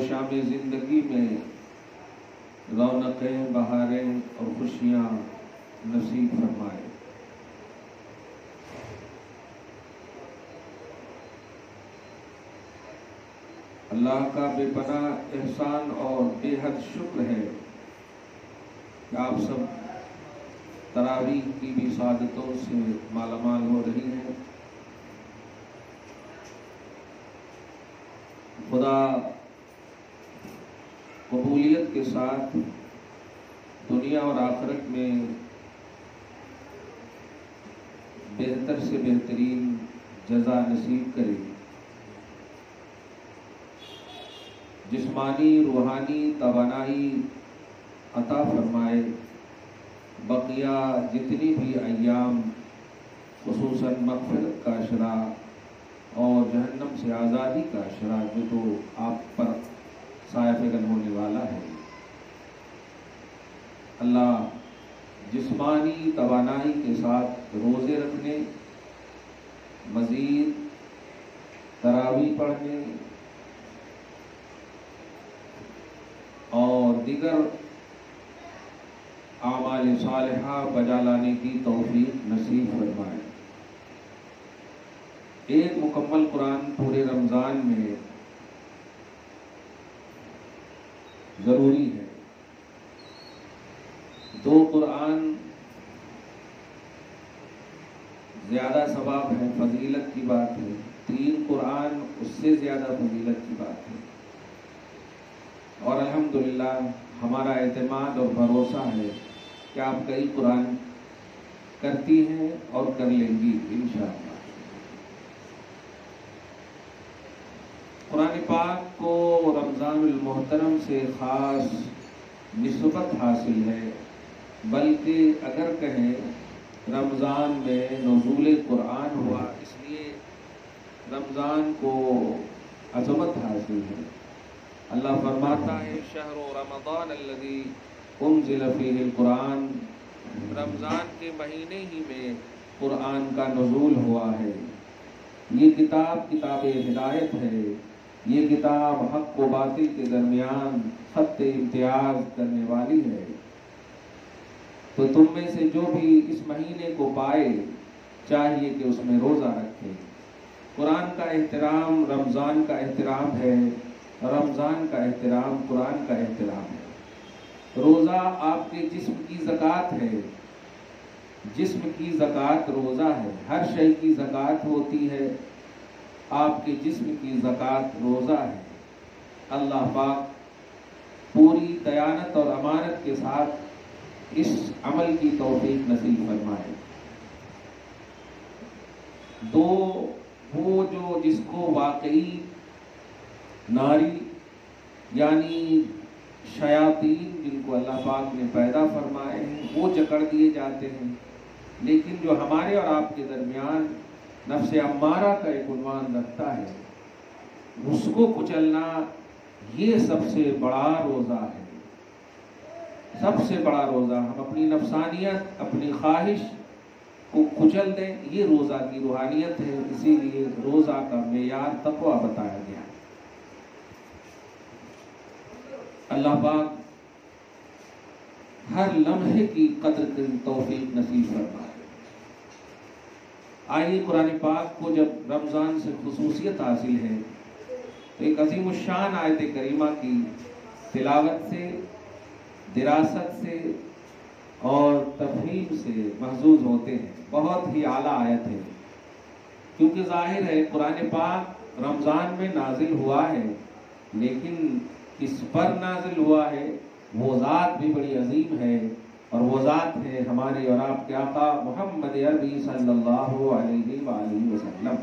شام زندگی میں رونقیں، بہاریں اور خوشیاں نصیب فرمائے۔ اللہ کا بے پناہ احسان اور بے حد شکر ہے کہ آپ سب تراویح کی بھی سعادتوں سے مالا مال ہو رہی ہیں۔ خدا قبولیت کے ساتھ دنیا اور آخرت میں بہتر سے بہترین جزا نصیب کرے، جسمانی روحانی توانائی عطا فرمائے، بقیہ جتنی بھی ایام خصوصاً مغفرت کا اشرا اور جہنم سے آزادی کا اشرا جو تو آپ پر سایہ فگن ہونے والا ہے، اللہ جسمانی توانائی کے ساتھ روزے رکھنے، مزید تراویح پڑھنے اور دیگر اعمال صالحہ بجا لانے کی توفیق نصیب فرمائے۔ ایک مکمل قرآن پورے رمضان میں ضروری ہے، 2 قرآن زیادہ ثواب ہے، فضیلت کی بات ہے، 3 قرآن اس سے زیادہ فضیلت کی بات ہے، اور الحمدللہ ہمارا اعتماد اور بھروسہ ہے کہ آپ کئی قرآن کرتی ہیں اور کر لیں گی انشاءاللہ۔ قرآن پاک کو رمضان المحترم سے خاص نسبت حاصل ہے، بلکہ اگر کہیں رمضان میں نزول قرآن ہوا، اس لیے رمضان کو عظمت حاصل ہے۔ اللہ فرماتا ہے شہر رمضان الذی انزل فیہ القرآن، رمضان کے مہینے ہی میں قرآن کا نزول ہوا ہے۔ یہ کتاب ہدایت ہے، یہ کتاب حق و باطل کے درمیان خط امتیاز کرنے والی ہے۔ تو تم میں سے جو بھی اس مہینے کو پائے چاہیے کہ اس میں روزہ رکھے۔ قرآن کا احترام رمضان کا احترام ہے، رمضان کا احترام قرآن کا احترام ہے۔ روزہ آپ کے جسم کی زکوٰۃ ہے، جسم کی زکوٰۃ روزہ ہے، ہر شے کی زکوٰۃ ہوتی ہے، آپ کے جسم کی زکوٰۃ روزہ ہے۔ اللہ پاک پوری دیانت اور امانت کے ساتھ اس عمل کی توفیق نصیب فرمائے۔ وہ جو جس کو واقعی ناری یعنی شیاطین جن کو اللہ پاک نے پیدا فرمائے ہیں وہ جکڑ دیے جاتے ہیں، لیکن جو ہمارے اور آپ کے درمیان نفس امارہ کا ایک عنوان رکھتا ہے، اس کو کچلنا یہ سب سے بڑا روزہ ہے، سب سے بڑا روزہ۔ ہم اپنی نفسانیت، اپنی خواہش کو کچل دیں، یہ روزہ کی روحانیت ہے۔ اسی لیے روزہ کا معیار تقویٰ بتایا گیا ہے۔ اللہ پاک ہر لمحے کی قدر کی توفیق نصیب فرمائے۔ آئیے قرآن پاک کو جب رمضان سے خصوصیت حاصل ہے تو ایک عظیم الشان آیت کریمہ کی تلاوت سے، دراست سے اور تفہیم سے محظوظ ہوتے ہیں۔ بہت ہی اعلیٰ آیت ہے، کیونکہ ظاہر ہے قرآن پاک رمضان میں نازل ہوا ہے، لیکن اس پر نازل ہوا ہے وہ ذات بھی بڑی عظیم ہے، اور وہ ذات ہے ہمارے اور آپ کے آقا محمد عربی صلی اللہ علیہ وآلہ وسلم۔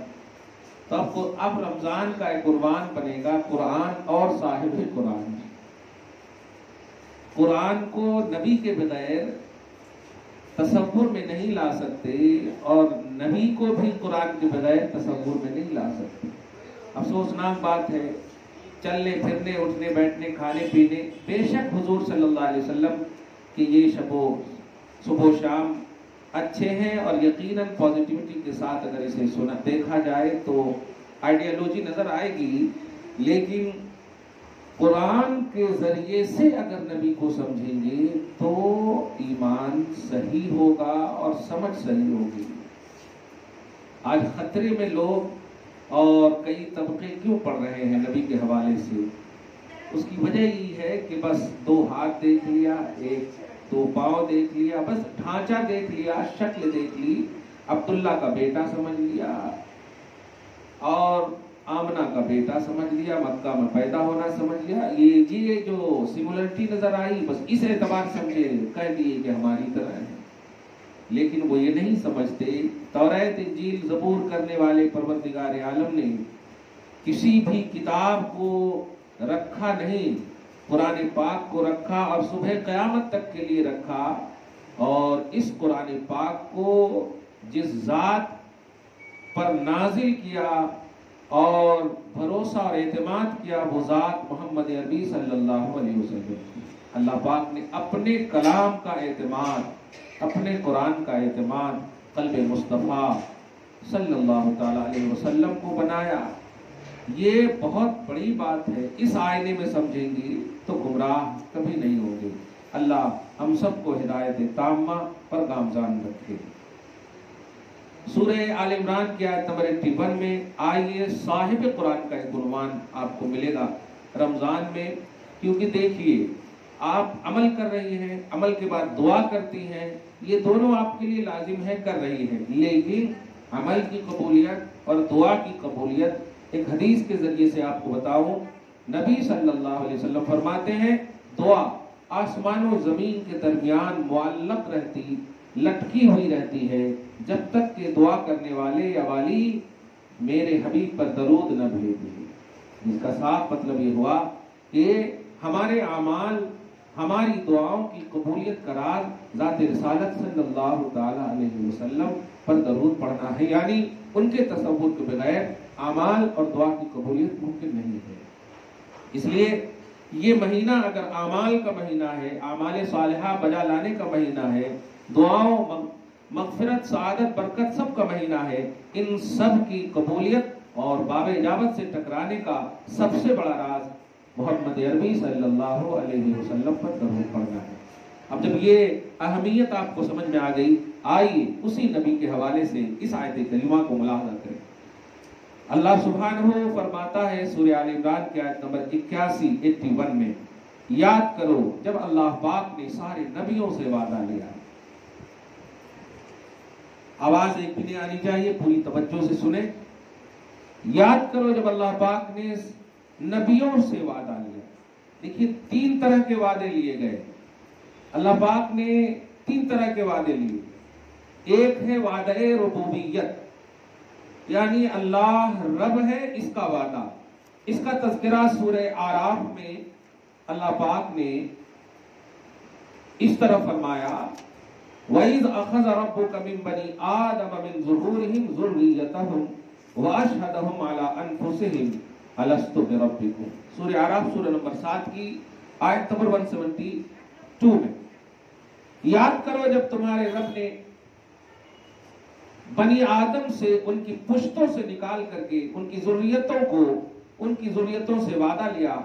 تو اب رمضان کا ایک عنوان بنے گا قرآن اور صاحب قرآن۔ قرآن کو نبی کے بغیر تصور میں نہیں لا سکتے، اور نبی کو بھی قرآن کے بغیر تصور میں نہیں لا سکتے۔ افسوسناک بات ہے، چلنے پھرنے، اٹھنے بیٹھنے، کھانے پینے، بے شک حضور صلی اللہ علیہ وسلم کہ یہ صبح و شام اچھے ہیں، اور یقیناً پازیٹیوٹی کے ساتھ اگر اسے دیکھا جائے تو آئیڈیالوجی نظر آئے گی، لیکن قرآن کے ذریعے سے اگر نبی کو سمجھیں گے تو ایمان صحیح ہوگا اور سمجھ صحیح ہوگی۔ آج خطرے میں لوگ اور کئی طبقے کیوں پڑھ رہے ہیں نبی کے حوالے سے؟ اس کی وجہ یہی ہے کہ بس 2 ہاتھ دیکھ لیا، 2 پاؤں دیکھ لیا، بس ڈھانچہ دیکھ لیا، شکل دیکھ لی، عبداللہ کا بیٹا سمجھ لیا اور آمنہ کا بیٹا سمجھ لیا، مکہ میں پیدا ہونا سمجھ لیا، یہ جو سمولرٹی نظر آئی بس اس اعتبار سمجھے، کہہ دیے کہ ہماری طرح ہے۔ لیکن وہ یہ نہیں سمجھتے توریت انجیل زبور کرنے والے پروردگار عالم نے کسی بھی کتاب کو رکھا نہیں، قرآن پاک کو رکھا اور صبح قیامت تک کے لیے رکھا، اور اس قرآن پاک کو جس ذات پر نازل کیا اور بھروسہ اور اعتماد کیا وہ ذات محمد عربی صلی اللہ علیہ وسلم۔ اللہ پاک نے اپنے کلام کا اعتماد، اپنے قرآن کا اعتماد قلب مصطفیٰ صلی اللہ تعالیٰ علیہ وسلم کو بنایا۔ یہ بہت بڑی بات ہے، اس آئینے میں سمجھیں گے تو گمراہ کبھی نہیں ہوں گے۔ اللہ ہم سب کو ہدایت تامہ پر گامزن رکھے۔ سورہ آل عمران کی آیت نمبر 81 میں آئیے صاحب قرآن کا ایک عنوان آپ کو ملے گا رمضان میں، کیونکہ دیکھیے آپ عمل کر رہی ہیں، عمل کے بعد دعا کرتی ہیں، یہ دونوں آپ کے لیے لازم ہے، کر رہی ہیں، لیکن عمل کی قبولیت اور دعا کی قبولیت ایک حدیث کے ذریعے سے آپ کو بتاؤں۔ نبی صلی اللہ علیہ وسلم فرماتے ہیں دعا آسمان و زمین کے درمیان معلق رہتی، لٹکی ہوئی رہتی ہے، جب تک کہ دعا کرنے والے یا والی میرے حبیب پر درود نہ بھیجے۔ جس کا صاف مطلب یہ ہوا کہ ہمارے اعمال، ہماری دعاؤں کی قبولیت کا راز ذات رسالت صلی اللہ تعالی علیہ وسلم پر درود پڑھنا ہے، یعنی ان کے تصور کے بغیر اعمال اور دعا کی قبولیت ممکن نہیں ہے۔ اس لیے یہ مہینہ اگر اعمال کا مہینہ ہے، اعمال صالحہ بجا لانے کا مہینہ ہے، دعاؤں، مغفرت، سعادت، برکت سب کا مہینہ ہے، ان سب کی قبولیت اور باب اجابت سے ٹکرانے کا سب سے بڑا راز محمد عربی صلی اللہ علیہ وسلم پر درود پڑھنا ہے۔ اب جب یہ اہمیت آپ کو سمجھ میں آ گئی، آئیے اسی نبی کے حوالے سے اس آیت کریمہ کو ملاحظہ کریں۔ اللہ سبحانہ فرماتا ہے سورہ آل عمران کی آیت نمبر 81 میں، یاد کرو جب اللہ پاک نے سارے نبیوں سے وعدہ لیا۔ آواز ایک بھی نہیں آنی چاہیے، پوری توجہ سے سنیں۔ یاد کرو جب اللہ پاک نے نبیوں سے وعدہ لیا۔ دیکھیے 3 طرح کے وعدے لیے گئے، اللہ پاک نے 3 طرح کے وعدے لیے۔ ایک ہے وعدہ ربوبیت، یعنی اللہ رب ہے، اس کا وعدہ، اس کا تذکرہ سورہ اعراف میں اللہ پاک نے اس طرح فرمایا، وَإِذْ أَخَذَ رَبُّكَ مِن بَنِي آدَمَ مِن ظُهُورِهِمْ ذُرِّيَّتَهُمْ وَأَشْهَدَهُمْ عَلَىٰ أَنفُسِهِمْ أَلَسْتُ بِرَبِّكُمْ۔ سورہ اعراف سورہ نمبر 7 کی آیت نمبر 172 میں، یاد کرو جب تمہارے رب نے بنی آدم سے ان کی پشتوں سے نکال کر کے ان کی ذریتوں سے وعدہ لیا۔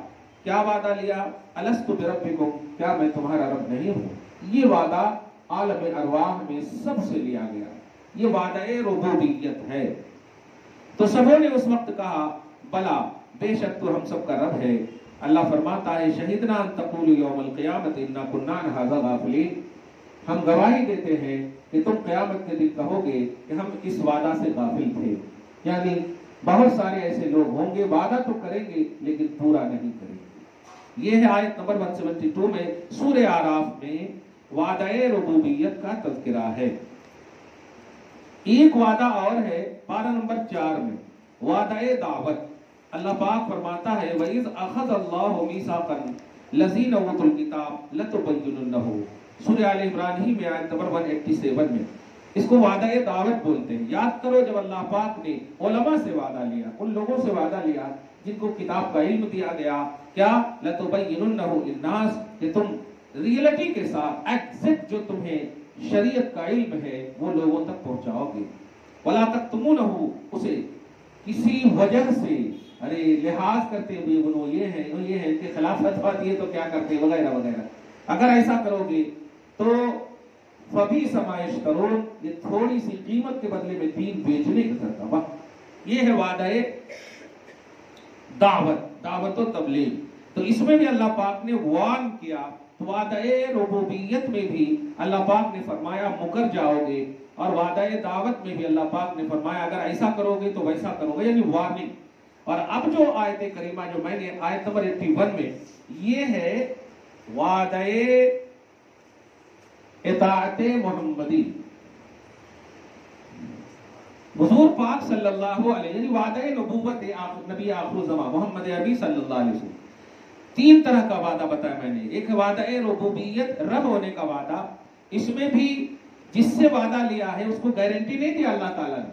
کیا وعدہ لیا؟ الست بربکم، کیا میں تمہارا رب نہیں ہوں؟ یہ وعدہ عالم ارواح میں سب سے لیا گیا، یہ وعدہ ربوبیت ہے۔ تو سبوں نے اس وقت کہا بلا، بے شک تو ہم سب کا رب ہے۔ اللہ فرماتا ہے شہدنا ان تقولوا یوم القیامت انا کنا عن ھذا غافلین، ہم گواہی دیتے ہیں کہ تم قیامت کے دن کہو گے کہ ہم اس وعدہ سے غافل تھے۔ یعنی بہت سارے ایسے لوگ ہوں گے وعدہ تو کریں گے لیکن پورا نہیں کریں گے۔ یہ ہے آیت نمبر 172 میں سورہ اعراف میں وعدہ ربوبیت کا تذکرہ ہے۔ ایک وعدہ اور ہے پارہ نمبر 4 میں، وعدہ دعوت۔ اللہ پاک فرماتا ہے وَإِذْ أَخَذَ اللَّهُ مِيثَاقَ الَّذِينَ أُوتُوا الْكِتَابَ لَتُبَيِّنُنَّهُ، سورہ آل عمران ہی میں آیت نمبر 187 میں، اس کو وعدہ دعوت بولتے ہیں۔ یاد کرو جب اللہ پاک نے علماء سے وعدہ لیا، ان لوگوں سے وعدہ لیا جن کو کتاب کا علم دیا گیا، کیا لَتُبَيِّنُنَّهُ لِلنَّاسِ، کہ تم ریئلٹی کے ساتھ ایگزیکٹ جو تمہیں شریعت کا علم ہے وہ لوگوں تک پہنچاؤ گے، وَلَا تَكْتُمُونَهُ، اسے کسی وجہ سے ارے لحاظ کرتے ہوئے وہ یہ ہے ان کے خلاف فتویٰ دیے تو کیا کرتے وغیرہ وغیرہ. اگر ایسا کرو گے تو فبئس ما یشترون، یہ تھوڑی سی قیمت کے بدلے میں دین بیچنے کی طرح. یہ ہے وعدہ دعوت و تبلیغ. تو اس میں بھی اللہ پاک نے وارن کیا. تو وعدہ ربوبیت میں بھی اللہ پاک نے فرمایا مکر جاؤ گے، اور وعدہ دعوت میں بھی اللہ پاک نے فرمایا اگر ایسا کرو گے تو ویسا کرو گے، یعنی وارننگ. اور اب جو آیت کریمہ جو میں نے آیت نمبر 81 میں، یہ ہے وعدہ اطاعت محمدی. حضور پاک صلی اللہ علیہ وسلم، وعدہ نبوت نبی آخر الزمان محمد عربی صلی اللہ علیہ وسلم. 3 طرح کا وعدہ بتایا میں نے. ایک وعدہ ربوبیت، رب ہونے کا وعدہ. اس میں بھی جس سے وعدہ لیا ہے اس کو گارنٹی نہیں دیا اللہ تعالیٰ نے.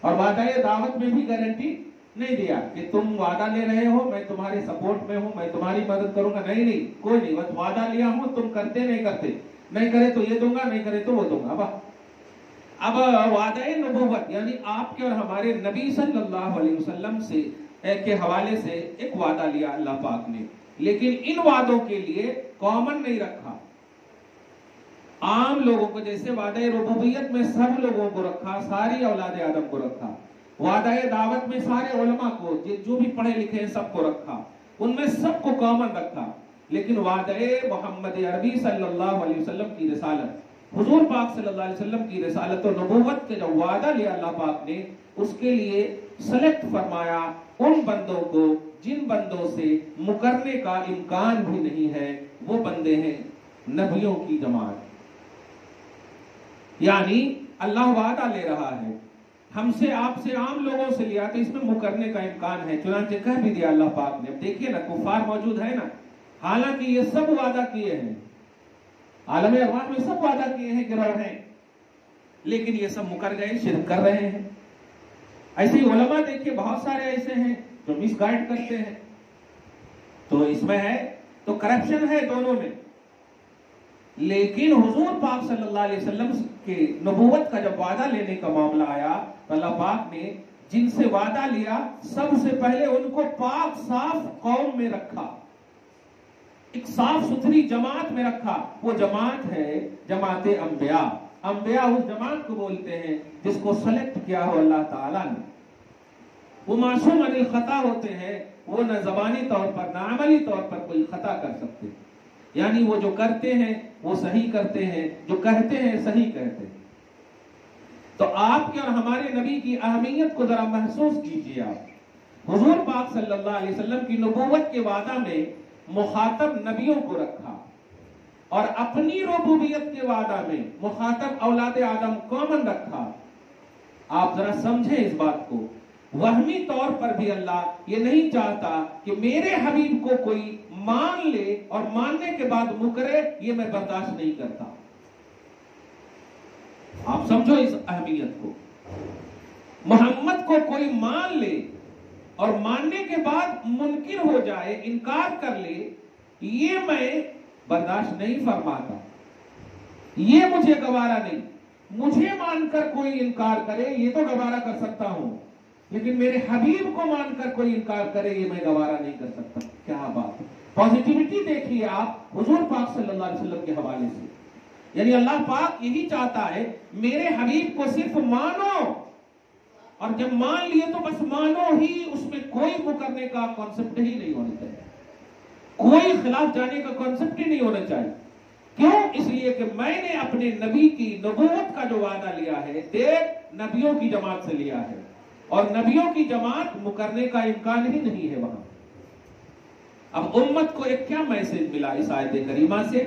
اور وعدہ دعوت میں بھی گارنٹی نہیں دیا کہ تم وعدہ لے رہے ہو میں تمہارے سپورٹ میں ہوں، میں تمہاری مدد کروں گا. نہیں، کوئی نہیں. بس وعدہ لیا ہوں، تم کرتے نہیں کرتے، نہیں کرے تو یہ دوں گا، نہیں کرے تو وہ دوں گا. اب وعدہ نبوت یعنی آپ کے اور ہمارے نبی صلی اللہ علیہ وسلم سے کے حوالے سے ایک وعدہ لیا اللہ پاک نے، لیکن ان وعدوں کے لیے کامن نہیں رکھا. عام لوگوں کو، جیسے وعدہ ربوبیت میں سب لوگوں کو رکھا، ساری اولاد آدم کو رکھا. وعدہ دعوت میں سارے علماء کو، جو بھی پڑھے لکھے ہیں سب کو رکھا، ان میں سب کو کامن رکھا. لیکن وعدہ محمد عربی صلی اللہ علیہ وسلم کی رسالت، حضور پاک صلی اللہ علیہ وسلم کی رسالت و نبوت کے جو وعدہ لیا اللہ پاک نے، اس کے لیے سلیکٹ فرمایا ان بندوں کو جن بندوں سے مکرنے کا امکان بھی نہیں ہے. وہ بندے ہیں نبیوں کی جماعت. یعنی اللہ وعدہ لے رہا ہے ہم سے، آپ سے، عام لوگوں سے لیا تو اس میں مکرنے کا امکان ہے. چنانچہ کہہ بھی دیا اللہ پاک نے. اب دیکھیے نا، کفار موجود ہے نا، حالانکہ یہ سب وعدہ کیے ہیں، عالم ارواح میں سب وعدہ کیے ہیں، گروہ ہیں، لیکن یہ سب مکر گئے، شرک کر رہے ہیں. ایسے ہی علماء دیکھیے بہت سارے ایسے ہیں جو مس گائیڈ کرتے ہیں. تو اس میں ہے تو کرپشن ہے دونوں میں. لیکن حضور پاک صلی اللہ علیہ وسلم کے نبوت کا جب وعدہ لینے کا معاملہ آیا تو اللہ پاک نے جن سے وعدہ لیا سب سے پہلے ان کو پاک صاف قوم میں رکھا، ایک صاف ستھری جماعت میں رکھا. وہ جماعت ہے جماعت انبیاء. انبیاء اس جماعت کو بولتے ہیں جس کو سلیکٹ کیا ہو اللہ تعالیٰ نے. وہ معصوم عن الخطا ہوتے ہیں، وہ نہ زبانی طور پر نہ عملی طور پر کوئی خطا کر سکتے. یعنی وہ جو کرتے ہیں وہ صحیح کرتے ہیں، جو کہتے ہیں صحیح کہتے ہیں. تو آپ کے اور ہمارے نبی کی اہمیت کو ذرا محسوس کیجیے. آپ حضور پاک صلی اللہ علیہ وسلم کی نبوت کے وعدہ میں مخاطب نبیوں کو رکھا، اور اپنی ربوبیت کے وعدہ میں مخاطب اولاد آدم کامن رکھا. آپ ذرا سمجھیں اس بات کو. وہمی طور پر بھی اللہ یہ نہیں چاہتا کہ میرے حبیب کو کوئی مان لے اور ماننے کے بعد مکرے، یہ میں برداشت نہیں کرتا. آپ سمجھو اس اہمیت کو. محمد کو کوئی مان لے اور ماننے کے بعد منکر ہو جائے، انکار کر لے، یہ میں برداشت نہیں فرماتا. یہ مجھے گوارا نہیں. مجھے مان کر کوئی انکار کرے یہ تو گوارا کر سکتا ہوں، لیکن میرے حبیب کو مان کر کوئی انکار کرے یہ میں گوارا نہیں کر سکتا. کیا بات ہے. پازیٹیوٹی دیکھیے آپ حضور پاک صلی اللہ علیہ وسلم کے حوالے سے. یعنی اللہ پاک یہی چاہتا ہے میرے حبیب کو صرف مانو، اور جب مان لیے تو بس مانو ہی، اس میں کوئی مکرنے کا کانسیپٹ ہی نہیں ہونا چاہیے، کوئی خلاف جانے کا کانسیپٹ ہی نہیں ہونا چاہیے. کیوں؟ اس لیے کہ میں نے اپنے نبی کی نبوت کا جو وعدہ لیا ہے دیکھ نبیوں کی جماعت سے لیا ہے، اور نبیوں کی جماعت مکرنے کا امکان ہی نہیں ہے وہاں. اب امت کو ایک کیا میسج ملا اس آیت کریمہ سے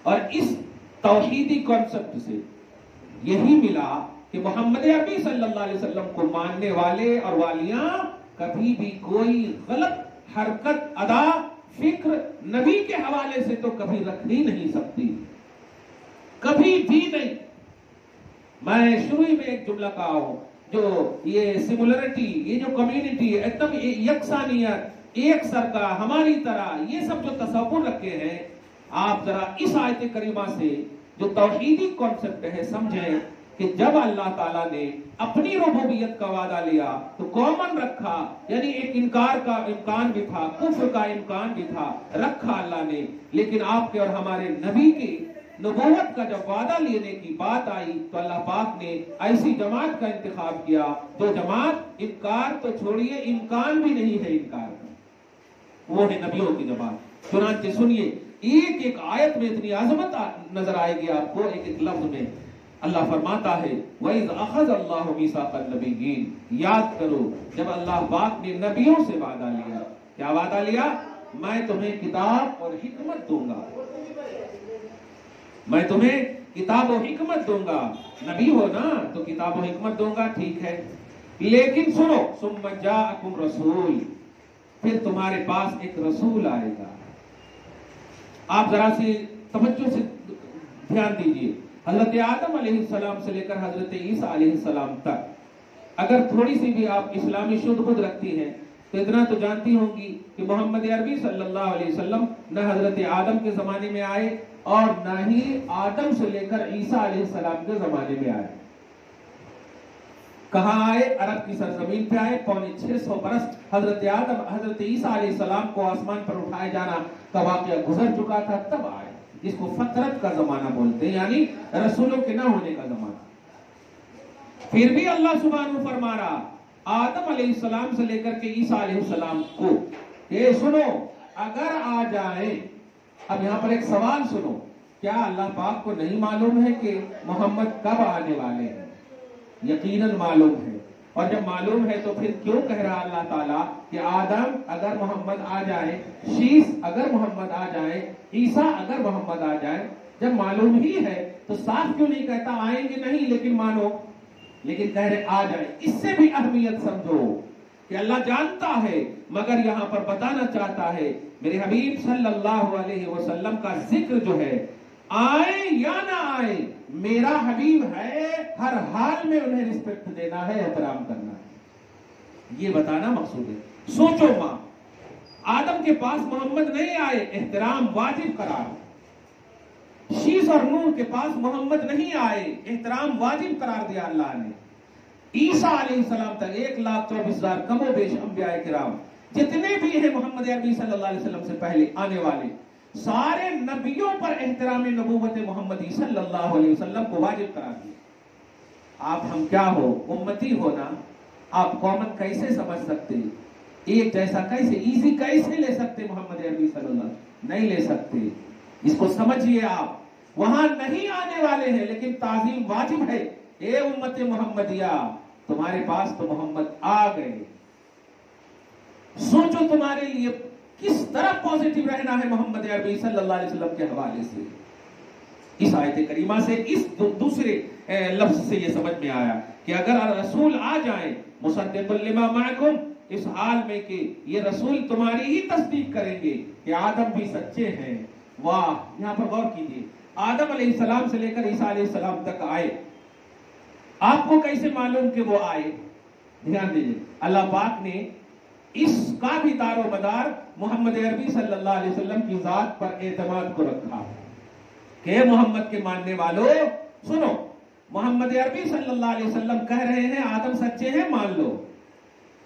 اور اس توحیدی کانسیپٹ سے؟ یہی ملا کہ محمد عربی صلی اللہ علیہ وسلم کو ماننے والے اور والیاں کبھی بھی کوئی غلط حرکت، ادا، فکر نبی کے حوالے سے تو کبھی رکھ ہی نہیں سکتی، کبھی بھی نہیں. میں شروع میں ایک جملہ کہا ہوں، جو یہ سمولرٹی، یہ جو کمیونٹی ایک دم یکسانیت، ایک سر کا، ہماری طرح، یہ سب جو تصور رکھے ہیں، آپ ذرا اس آیت کریمہ سے جو توحیدی کانسیپٹ ہے سمجھیں کہ جب اللہ تعالیٰ نے اپنی ربوبیت کا وعدہ لیا تو کامن رکھا، یعنی ایک انکار کا امکان بھی تھا، کفر کا امکان بھی تھا، رکھا اللہ نے. لیکن آپ کے اور ہمارے نبی کی نبوت کا جب وعدہ لینے کی بات آئی تو اللہ پاک نے ایسی جماعت کا انتخاب کیا جو جماعت انکار تو چھوڑیے امکان بھی نہیں ہے انکار کا، وہ ہے نبیوں کی جماعت. چنانچہ سنیے، ایک ایک آیت میں اتنی عظمت نظر آئے گی آپ کو. ایک ایک لفظ میں اللہ فرماتا ہے وَإِذْ أَخَذَ اللَّهُ مِيثَاقَ النَّبِيِّينَ، یاد کرو جب اللہ پاک نے نبیوں سے وعدہ لیا. کیا وعدہ لیا؟ میں تمہیں کتاب اور حکمت دوں گا، میں تمہیں کتاب و حکمت دوں گا. نبی ہو نا تو کتاب و حکمت دوں گا، ٹھیک ہے، لیکن سنو ثُمَّ جَاءَكُمْ رَسُولٌ، پھر تمہارے پاس ایک رسول آئے گا. آپ ذرا سی توجہ سے دھیان دیجئے. حضرت آدم علیہ السلام سے لے کر حضرت عیسیٰ علیہ السلام تک اگر تھوڑی سی بھی آپ اسلامی شدھ بودھ رکھتی ہیں تو اتنا تو جانتی ہوں گی کہ محمد عربی صلی اللہ علیہ وسلم نہ حضرت آدم کے زمانے میں آئے اور نہ ہی آدم سے لے کر عیسیٰ علیہ السلام کے زمانے میں آئے. کہاں آئے؟ عرب کی سرزمین پہ آئے. 650 برس حضرت آدم حضرت عیسیٰ علیہ السلام کو آسمان پر اٹھائے جانا کا واقعہ گزر چکا تھا، تب آئے، جس کو فترت کا زمانہ بولتے ہیں، یعنی رسولوں کے نہ ہونے کا زمانہ. پھر بھی اللہ سبحانہ فرما رہا آدم علیہ السلام سے لے کر کے عیسیٰ علیہ السلام کو کہ سنو اگر آ جائیں. اب یہاں پر ایک سوال سنو، کیا اللہ پاک کو نہیں معلوم ہے کہ محمد کب آنے والے ہیں؟ یقیناً معلوم ہے. اور جب معلوم ہے تو پھر کیوں کہہ رہا اللہ تعالیٰ کہ آدم اگر محمد آ جائے، شیس اگر محمد آ جائے، عیسیٰ اگر محمد آ جائے؟ جب معلوم ہی ہے تو صاف کیوں نہیں کہتا آئیں گے نہیں لیکن مانو، لیکن کہہ رہے آ جائے. اس سے بھی اہمیت سمجھو کہ اللہ جانتا ہے مگر یہاں پر بتانا چاہتا ہے میرے حبیب صلی اللہ علیہ وسلم کا ذکر جو ہے، آئیں یا نہ آئیں میرا حبیب ہے، ہر حال میں انہیں رسپیکٹ دینا ہے، احترام کرنا ہے، یہ بتانا مقصود ہے. سوچو ماں، آدم کے پاس محمد نہیں آئے، احترام واجب قرار. شیس اور نوح کے پاس محمد نہیں آئے، احترام واجب قرار دیا اللہ نے. عیسیٰ علیہ السلام تک 1,24,000 کم و بیش انبیاء کرام جتنے بھی ہیں محمد عربی صلی اللہ علیہ وسلم سے پہلے آنے والے، سارے نبیوں پر احترام نبوت محمدی صلی اللہ علیہ وسلم کو واجب قرار دیا. آپ ہم کیا ہو، امتی ہو نا، آپ کامن کیسے سمجھ سکتے، ایک جیسا کیسے ایزی کیسے لے سکتے محمد عربی صلی اللہ علیہ وسلم؟ نہیں لے سکتے. اس کو سمجھیے. آپ وہاں نہیں آنے والے ہیں لیکن تعظیم واجب ہے. اے امت محمدیہ، تمہارے پاس تو محمد آ گئے. سوچو تمہارے لیے کس طرح پازیٹیو رہنا ہے محمد عربی صلی اللہ علیہ وسلم کے حوالے سے. اس آیت کریمہ سے اس دوسرے لفظ سے یہ سمجھ میں آیا کہ اگر رسول آ جائیں مصدق لما معکم، اس حال میں کہ یہ رسول تمہاری ہی تصدیق کریں گے کہ آدم بھی سچے ہیں. واہ، یہاں پر غور کیجیے، آدم علیہ السلام سے لے کر عیسیٰ علیہ السلام تک آئے. آپ کو کیسے معلوم کہ وہ آئے؟ دھیان دیجیے، اللہ پاک نے اس کا بھی دار و مدار محمد عربی صلی اللہ علیہ وسلم کی ذات پر اعتماد کو رکھا کہ محمد کے ماننے والوں سنو، محمد عربی صلی اللہ علیہ وسلم کہہ رہے ہیں آدم سچے ہیں مان لو،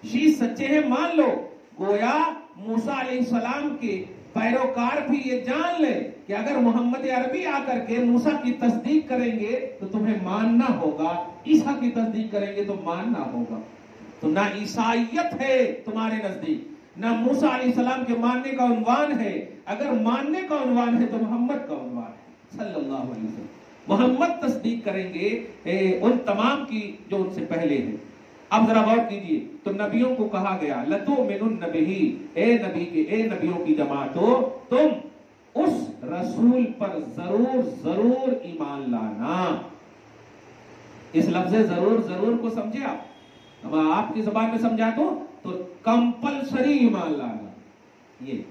شیس سچے ہیں مان لو. گویا موسیٰ علیہ السلام کے پیروکار بھی یہ جان لے کہ اگر محمد عربی آ کر کے موسیٰ کی تصدیق کریں گے تو تمہیں ماننا ہوگا، عیسیٰ کی تصدیق کریں گے تو ماننا ہوگا. تو نہ عیسائیت ہے تمہارے نزدیک، نہ موسیٰ علیہ السلام کے ماننے کا عنوان ہے. اگر ماننے کا عنوان ہے تو محمد کا عنوان ہے صلی اللہ علیہ وسلم. محمد تصدیق کریں گے ان تمام کی جو ان سے پہلے ہیں. اب ذرا غور کیجیے، تو نبیوں کو کہا گیا لَتُؤْمِنُنَّ بِهِ، اے نبیوں کی جماعتوں، تم اس رسول پر ضرور ایمان لانا. اس لفظ ضرور کو سمجھے آپ کی زبان میں سمجھا دو تو کمپلسری ایمان لانا یہ.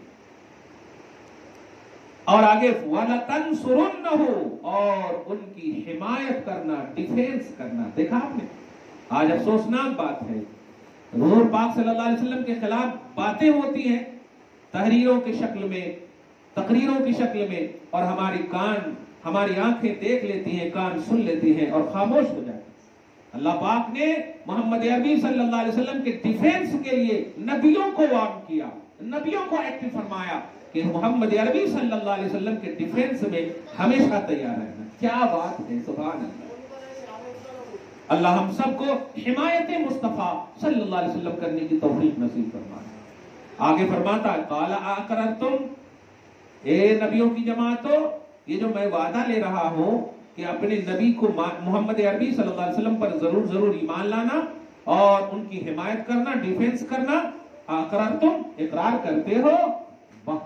اور آگے وَلَتَنْصُرُنَّهُ، اور ان کی حمایت کرنا، ڈیفینس کرنا. دیکھا آپ نے، آج افسوسناک بات ہے، حضور پاک صلی اللہ علیہ وسلم کے خلاف باتیں ہوتی ہیں تحریروں کی شکل میں، تقریروں کی شکل میں، اور ہماری آنکھیں دیکھ لیتی ہیں، کان سن لیتی ہیں اور خاموش ہو جاتی. اللہ پاک نے محمد عربی صلی اللہ علیہ وسلم کے ڈیفینس کے لیے نبیوں کو وارن کیا، نبیوں کو ایکٹیو فرمایا کہ محمد عربی صلی اللہ علیہ وسلم کے ڈیفینس میں ہمیشہ تیار رہنا۔ کیا بات ہے، سبحان اللہ۔ اللہ ہم سب کو حمایت مصطفیٰ صلی اللہ علیہ وسلم کرنے کی توفیق نصیب فرمائے۔ آگے فرماتا ہے قال اقررتم، اے نبیوں کی جماعتوں، یہ جو میں وعدہ لے رہا ہوں کہ اپنے نبی کو محمد عربی صلی اللہ علیہ وسلم پر ضرور ایمان لانا اور ان کی حمایت کرنا، ڈیفینس کرنا، اقررتم اقرار کرتے ہو؟ واہ،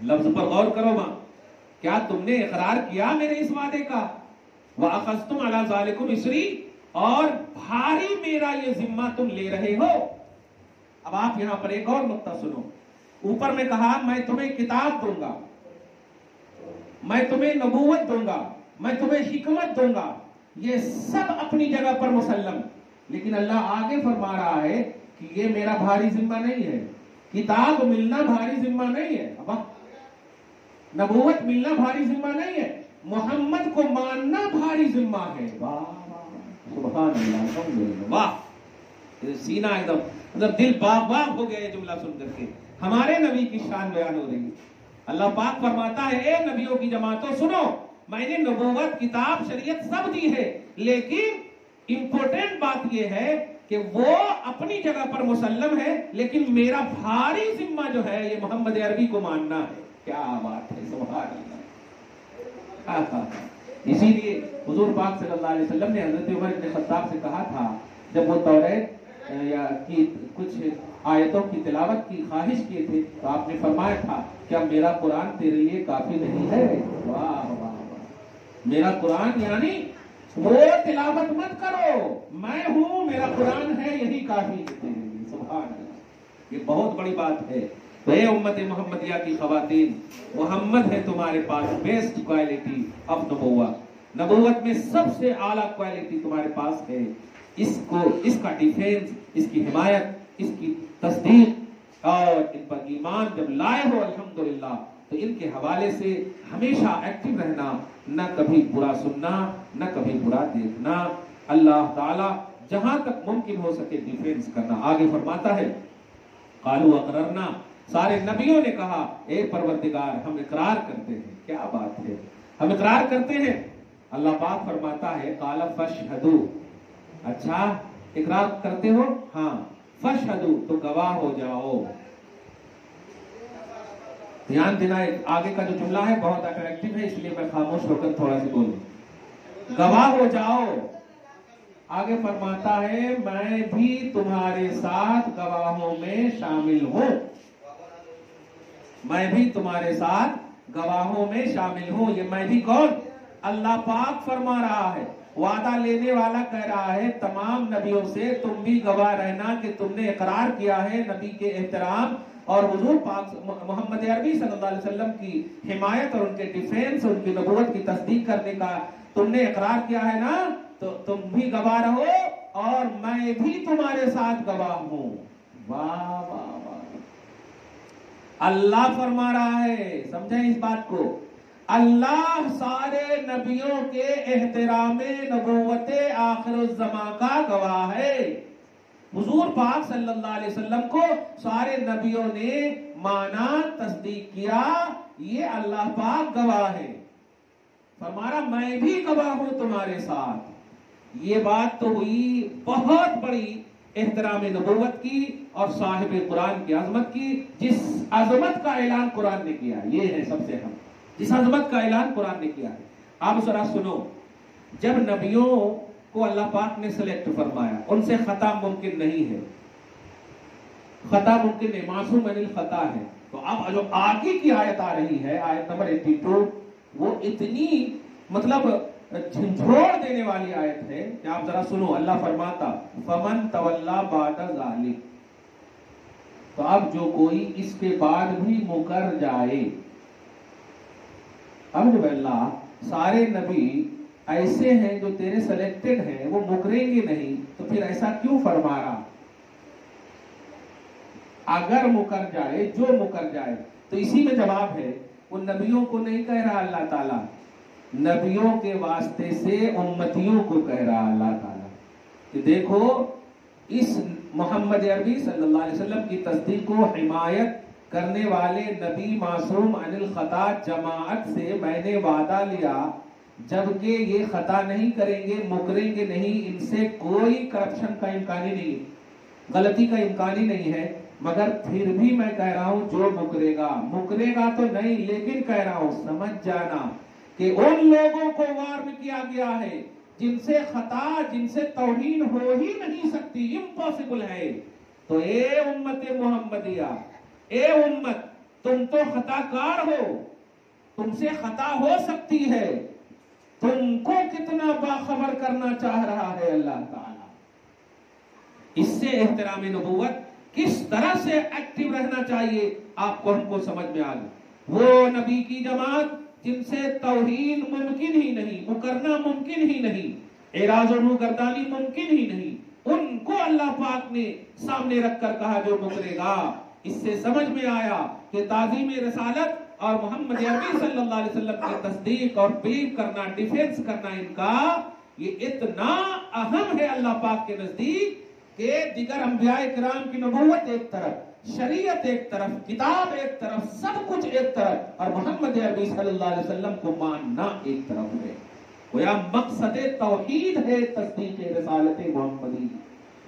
لفظ پر غور کرو ماں، کیا تم نے اقرار کیا میرے اس وعدے کا؟ وَأَخَذْتُمْ عَلَى ذَلِكُمْ إِصْرِي، اور بھاری میرا یہ ذمہ تم لے رہے ہو۔ اب آپ یہاں پر ایک اور نقطہ سنو، اوپر میں کہا میں تمہیں کتاب دوں گا، میں تمہیں نبوت دوں گا، میں تمہیں حکمت دوں گا، یہ سب اپنی جگہ پر مسلم، لیکن اللہ آگے فرما رہا ہے کہ یہ میرا بھاری ذمہ نہیں ہے، کتاب ملنا بھاری ذمہ نہیں ہے، نبوت ملنا بھاری ذمہ نہیں ہے، محمد کو ماننا بھاری ذمہ ہے۔ واہ سبحان اللہ، الحمدللہ، واہ، سینہ ایک دم مطلب دل باغ باغ ہو گیا یہ جملہ سن کر کے۔ ہمارے نبی کی شان بیان ہو رہی ہے۔ اللہ پاک فرماتا ہے اے نبیوں کی جماعتوں سنو، میں نے نبوت، کتاب، شریعت سب دی ہے، لیکن امپورٹنٹ بات یہ ہے کہ وہ اپنی جگہ پر مسلم ہے، لیکن میرا بھاری ذمہ جو ہے یہ محمد عربی کو ماننا ہے۔ کیا بات ہے، سبحان اللہ۔ اسی لیے حضور پاک صلی اللہ علیہ وسلم نے حضرت عمر بن خطاب سے کہا تھا، جب وہ توریت یا کی کچھ آیتوں کی تلاوت کی خواہش کیے تھے تو آپ نے فرمایا تھا کیا میرا قرآن تیرے لیے کافی نہیں ہے؟ واہ واہ واہ، میرا قرآن یعنی وہ تلاوت مت کرو، میں ہوں، میرا قرآن ہے، یہی کافی ہے تیرے لیے۔ سبحان اللہ، یہ بہت بڑی بات ہے۔ اے امت محمدیہ کی خواتین، محمد ہے تمہارے پاس بیسٹ کوالٹی آف نبوت، نبوت میں سب سے اعلیٰ کوالٹی تمہارے پاس ہے۔ اس کو، اس کا ڈیفینس، اس کی حمایت، اس کی تصدیق اور ان پر ایمان جب لائے ہو الحمدللہ، تو ان کے حوالے سے ہمیشہ ایکٹیو رہنا، نہ کبھی برا سننا، نہ کبھی برا دیکھنا، اللہ تعالی جہاں تک ممکن ہو سکے ڈیفینس کرنا۔ آگے فرماتا ہے قالوا اقررنا، سارے نبیوں نے کہا اے پروردگار ہم اقرار کرتے ہیں۔ کیا بات ہے، ہم اقرار کرتے ہیں۔ اللہ پاک فرماتا ہے قال فاشهدوا، اچھا اقرار کرتے ہو؟ ہاں، فاشهدوا تو گواہ ہو جاؤ۔ دھیان دینا، آگے کا جو جملہ ہے بہت اٹریکٹیو ہے، اس لیے میں خاموش ہو کر تھوڑا سی بولوں۔ گواہ ہو جاؤ، آگے فرماتا ہے میں بھی تمہارے ساتھ گواہوں میں شامل ہوں، میں بھی تمہارے ساتھ گواہوں میں شامل ہوں۔ یہ میں بھی کون؟ اللہ پاک فرما رہا ہے، وعدہ لینے والا کہہ رہا ہے تمام نبیوں سے تم بھی گواہ رہنا کہ تم نے اقرار کیا ہے نبی کے احترام اور حضور پاک محمد عربی صلی اللہ علیہ وسلم کی حمایت اور ان کے ڈیفینس، ان کی نبوت کی تصدیق کرنے کا تم نے اقرار کیا ہے نا، تو تم بھی گواہ رہو اور میں بھی تمہارے ساتھ گواہ ہوں۔ واہ واہ واہ، اللہ فرما رہا ہے، سمجھیں اس بات کو، اللہ سارے نبیوں کے احترام نبوت آخر الزمان کا گواہ ہے۔ حضور پاک صلی اللہ علیہ وسلم کو سارے نبیوں نے مانا، تصدیق کیا، یہ اللہ پاک گواہ ہے۔ فرمایا میں بھی گواہ ہوں تمہارے ساتھ۔ یہ بات تو ہوئی بہت بڑی احترام نبوت کی اور صاحب قرآن کی عظمت کی، جس عظمت کا اعلان قرآن نے کیا، یہ ہے سب سے اہم، جس عظمت کا اعلان قرآن نے کیا ہے۔ آپ ذرا سنو، جب نبیوں کو اللہ پاک نے سلیکٹ فرمایا، ان سے خطا ممکن نہیں ہے، خطا ممکن ہے، معصوم عن الخطا ہے، تو اب جو آگے کی آیت آ رہی ہے، آیت نمبر 82، وہ اتنی مطلب جھنجھوڑ دینے والی آیت ہے کہ آپ ذرا سنو۔ اللہ فرماتا فمن تولا بعد ذلک، تو اب جو کوئی اس کے بعد بھی مکر جائے، اب جب اللہ سارے نبی ایسے ہیں جو تیرے سلیکٹڈ ہیں وہ مکریں گے نہیں، تو پھر ایسا کیوں فرما رہا؟ اگر مکر جائے، جو مکر جائے، تو اسی میں جواب ہے، ان نبیوں کو نہیں کہہ رہا اللہ تعالیٰ نبیوں کے واسطے سے امتیوں کو کہہ رہا اللہ تعالیٰ کہ دیکھو اس محمد عربی صلی اللہ علیہ وسلم کی تصدیق و حمایت کرنے والے نبی معصوم عن الخطا جماعت سے میں نے وعدہ لیا، جبکہ یہ خطا نہیں کریں گے، مکریں گے نہیں، ان سے کوئی کرپشن کا امکان ہی نہیں، غلطی کا امکان ہی نہیں ہے، مگر پھر بھی میں کہہ رہا ہوں جو مکرے گا تو نہیں، لیکن کہہ رہا ہوں سمجھ جانا کہ ان لوگوں کو وارن کیا گیا ہے جن سے خطا، جن سے توہین ہو ہی نہیں سکتی، امپاسبل ہے۔ تو اے امت محمدیہ، اے امت، تم تو خطا کار ہو، تم سے خطا ہو سکتی ہے، تم کو کتنا باخبر کرنا چاہ رہا ہے اللہ تعالیٰ۔ اس سے احترام نبوت کس طرح سے ایکٹیو رہنا چاہیے آپ کو، ہم کو سمجھ میں آ گیا۔ وہ نبی کی جماعت جن سے توہین ممکن ہی نہیں، مکرنا ممکن ہی نہیں، اعراض و روگردانی ممکن ہی نہیں، ان کو اللہ پاک نے سامنے رکھ کر کہا جو مکرے گا۔ اس سے سمجھ میں آیا کہ تعظیم رسالت اور محمد عربی صلی اللہ علیہ وسلم کی تصدیق اور بلیو کرنا، ڈیفینس کرنا ان کا یہ اتنا اہم ہے اللہ پاک کے نزدیک کہ دیگر انبیاء کرام کی نبوت ایک طرف، شریعت ایک طرف، کتاب ایک طرف، سب کچھ ایک طرف، اور محمد عربی صلی اللہ علیہ وسلم کو ماننا ایک طرف ہے۔ گویا مقصد توحید ہے تصدیق رسالت محمدی،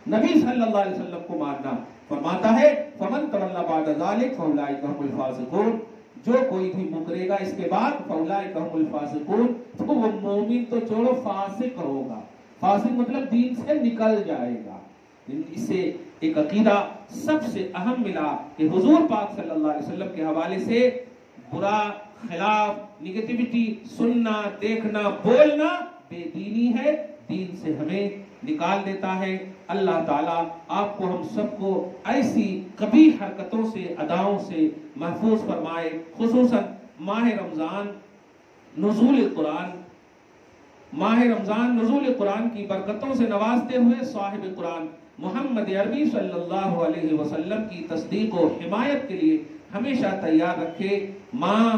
نبی صلی اللہ علیہ وسلم کو ماننا۔ فرماتا ہے فمن تولی بعد ذلک فاولئک هم الفاسقون، جو کوئی بھی مکرے گا اس کے بعد فاولئک هم الفاسقون، تو وہ مومن تو چھوڑو فاسق ہوگا۔ فاسق مطلب دین سے نکل جائے گا۔ اس سے ایک عقیدہ سب سے اہم ملا کہ حضور پاک صلی اللہ علیہ وسلم کے حوالے سے برا، خلاف، نگیٹیوٹی سننا، دیکھنا، بولنا بے دینی ہے، دین سے ہمیں نکال دیتا ہے۔ اللہ تعالیٰ آپ کو، ہم سب کو ایسی قبیح حرکتوں سے، اداؤں سے محفوظ فرمائے۔ خصوصاً ماہ رمضان نزول قرآن کی برکتوں سے نوازتے ہوئے صاحب قرآن محمد عربی صلی اللہ علیہ وسلم کی تصدیق و حمایت کے لیے ہمیشہ تیار رکھے۔ ماں،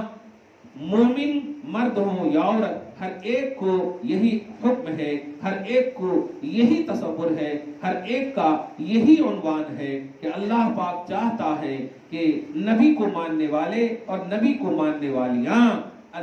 مومن مرد ہوں یا عورت، ہر ایک کو یہی حکم ہے، ہر ایک کو یہی تصور ہے، ہر ایک کا یہی عنوان ہے کہ اللہ پاک چاہتا ہے کہ نبی کو ماننے والے اور نبی کو ماننے والیاں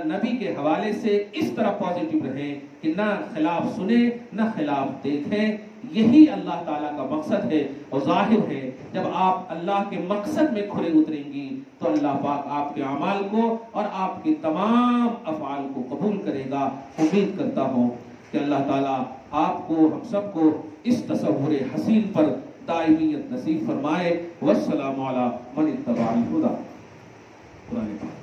نبی کے حوالے سے اس طرح پازیٹیو رہیں کہ نہ خلاف سنیں نہ خلاف دیکھیں۔ یہی اللہ تعالیٰ کا مقصد ہے، اور ظاہر ہے جب آپ اللہ کے مقصد میں کھرے اتریں گی تو اللہ پاک آپ کے اعمال کو اور آپ کے تمام افعال کو قبول کرے گا۔ امید کرتا ہوں کہ اللہ تعالیٰ آپ کو، ہم سب کو اس تصور حسین پر دائمیت نصیب فرمائے۔ والسلام علی من اتبع الہدی۔ قرآن پاک